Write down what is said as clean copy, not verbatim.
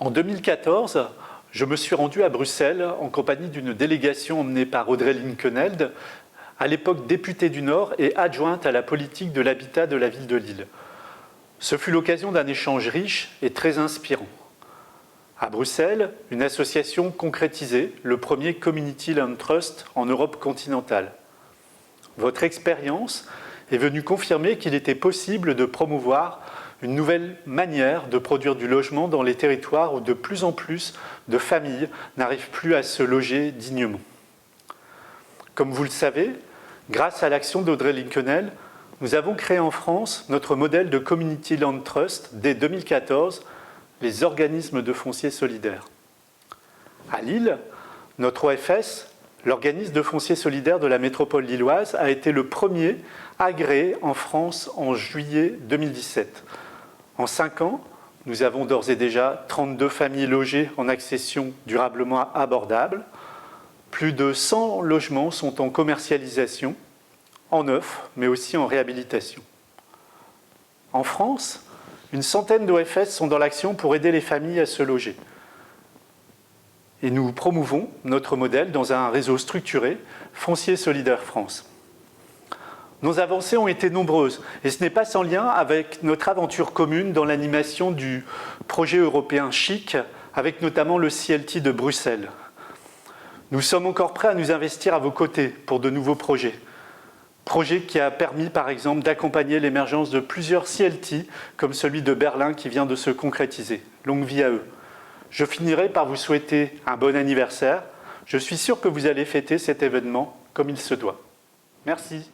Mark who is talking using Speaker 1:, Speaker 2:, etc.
Speaker 1: En 2014, je me suis rendu à Bruxelles en compagnie d'une délégation emmenée par Audrey Linkenheld, à l'époque députée du Nord et adjointe à la politique de l'habitat de la ville de Lille. Ce fut l'occasion d'un échange riche et très inspirant. À Bruxelles, une association concrétisait le premier Community Land Trust en Europe continentale. Votre expérience est venue confirmer qu'il était possible de promouvoir une nouvelle manière de produire du logement dans les territoires où de plus en plus de familles n'arrivent plus à se loger dignement. Comme vous le savez, grâce à l'action d'Audrey Linkenheld, nous avons créé en France notre modèle de Community Land Trust dès 2014, les organismes de foncier solidaire. À Lille, notre OFS, l'organisme de foncier solidaire de la métropole lilloise, a été le premier agréé en France en juillet 2017. En 5 ans, nous avons d'ores et déjà 32 familles logées en accession durablement abordable. Plus de 100 logements sont en commercialisation, en neuf, mais aussi en réhabilitation. En France, une centaine d'OFS sont dans l'action pour aider les familles à se loger. Et nous promouvons notre modèle dans un réseau structuré, Foncier Solidaire France. Nos avancées ont été nombreuses, et ce n'est pas sans lien avec notre aventure commune dans l'animation du projet européen CHIC, avec notamment le CLT de Bruxelles. Nous sommes encore prêts à nous investir à vos côtés pour de nouveaux projets. Projet qui a permis, par exemple, d'accompagner l'émergence de plusieurs CLT, comme celui de Berlin qui vient de se concrétiser. Longue vie à eux. Je finirai par vous souhaiter un bon anniversaire. Je suis sûr que vous allez fêter cet événement comme il se doit. Merci.